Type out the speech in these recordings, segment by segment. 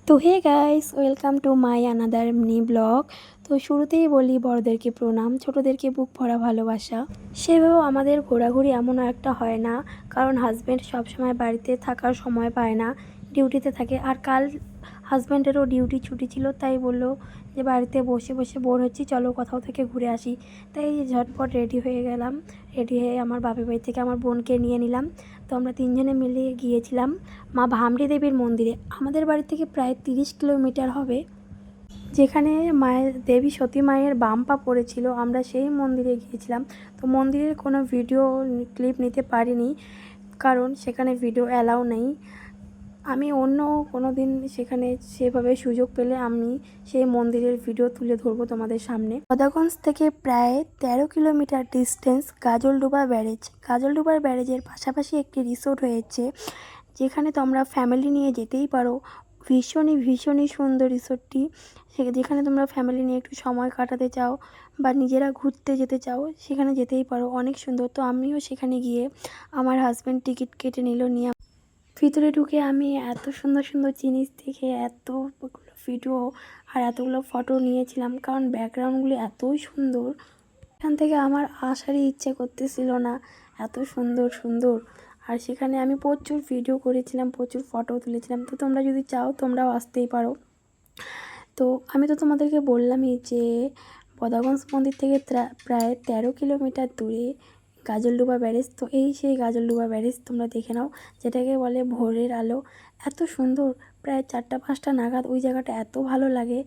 তো hey guys, welcome to my another mini blog. তো শুরুতেই বলি বড়দেরকে প্রণাম, ছোটোদেরকে বুক ভরা ভালোবাসা। সেভাবেও আমাদের ঘোরাঘুরি এমনও একটা হয় না, কারণ হাজব্যান্ড সবসময় বাড়িতে থাকার সময় পায় না, ডিউটিতে থাকে। আর কাল হাজব্যান্ডেরও ডিউটি ছুটি ছিল, তাই বললো যে বাড়িতে বসে বসে বোর হচ্ছি, চলো কোথাও থেকে ঘুরে আসি। তাই ঝটপট রেডি হয়ে গেলাম। রেডি হয়ে আমার বাপের বাড়ি থেকে আমার বোনকে নিয়ে নিলাম। তো আমরা তিনজনে মিলে গিয়েছিলাম মা ভামড়ি দেবীর মন্দিরে। আমাদের বাড়ি থেকে প্রায় 30 কিলোমিটার হবে, যেখানে মায়ের দেবী সতী মায়ের বাম পা পড়েছিল। আমরা সেই মন্দিরে গিয়েছিলাম। তো মন্দিরের কোনো ভিডিও ক্লিপ নিতে পারিনি, কারণ সেখানে ভিডিও অ্যালাউ নেই। আমি অন্য কোনো দিন সেখানে সেভাবে সুযোগ পেলে আমি সেই মন্দিরের ভিডিও তুলে ধরবো তোমাদের সামনে। গদাগঞ্জ থেকে প্রায় 13 কিলোমিটার ডিস্টেন্স গাজলডোবা ব্যারেজ। গাজলডোবার ব্যারেজের পাশাপাশি একটি রিসোর্ট হয়েছে, যেখানে তোমরা ফ্যামিলি নিয়ে যেতেই পারো। ভীষণই সুন্দর রিসোর্টটি। যেখানে তোমরা ফ্যামিলি নিয়ে একটু সময় কাটাতে চাও বা নিজেরা ঘুরতে যেতে চাও, সেখানে যেতেই পারো। অনেক সুন্দর। তো আমিও সেখানে গিয়ে আমার হাজব্যান্ড টিকিট কেটে নিল, নিয়ে ভিতরে ঢুকে আমি এত সুন্দর সুন্দর জিনিস দেখে এতগুলো ভিডিও আর এতগুলো ফটো নিয়েছিলাম, কারণ ব্যাকগ্রাউন্ডগুলো এতই সুন্দর। এখান থেকে আমার আসারই ইচ্ছে করতেছিল না, এত সুন্দর সুন্দর। আর সেখানে আমি প্রচুর ভিডিও করেছিলাম, প্রচুর ফটো তুলেছিলাম। তো তোমরা যদি চাও তোমরাও আসতেই পারো। তো আমি তো তোমাদেরকে বললামই যে বদাগঞ্জ মন্দির থেকে প্রায় 13 কিলোমিটার দূরে গাজলডোবা ব্যারেজ। তো এই সেই গাজলডোবা ব্যারেজ তোমরা দেখে নাও, যেটাকে বলে ভোরের আলো। এত সুন্দর, প্রায় 4টা 5টা নাগাদ ওই জায়গাটা এত ভালো লাগে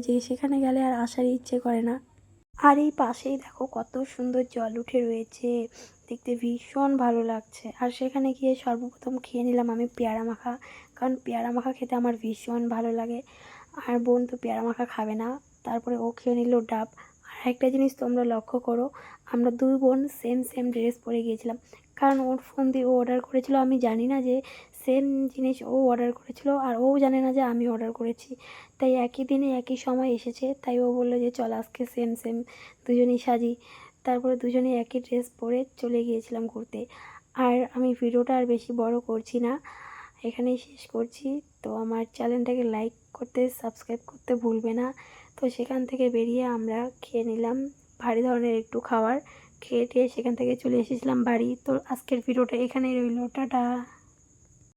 যে সেখানে গেলে আর আসার ইচ্ছে করে না। আর এই পাশেই দেখো কত সুন্দর জল উঠে রয়েছে, দেখতে ভীষণ ভালো লাগছে। আর সেখানে গিয়ে সর্বপ্রথম খেয়ে নিলাম আমি পেয়ারা মাখা, কারণ পেয়ারা মাখা খেতে আমার ভীষণ ভালো লাগে। আর বোন তো পেয়ারা মাখা খাবে না, তারপরে ও খেয়ে নিল ডাব। আর একটা জিনিস তোমরা লক্ষ্য করো, আমরা দুই বোন সেম সেম ড্রেস পরে গিয়েছিলাম, কারণ ওর ফোন দিয়ে ও অর্ডার করেছিল। আমি জানি না যে সেম জিনিস ও অর্ডার করেছিল, আর ও জানে না যে আমি অর্ডার করেছি। তাই একই দিনে একই সময় এসেছে, তাই ও বললো যে চল আজকে সেম সেম দুজনেই সাজি। তারপরে দুজনেই একই ড্রেস পরে চলে গিয়েছিলাম ঘুরতে। আর আমি ভিডিওটা আর বেশি বড় করছি না, এখানেই শেষ করছি। তো আমার চ্যানেলটাকে লাইক করতে, সাবস্ক্রাইব করতে ভুলবে না। তো সেখান থেকে বেরিয়ে আমরা খেয়ে নিলাম ভারী ধরনের একটু খাবার। খেয়ে টেয়ে সেখান থেকে চলে এসেছিলাম বাড়ি। তো আজকের ভিডিওটা এখানেই রইল, টাটা।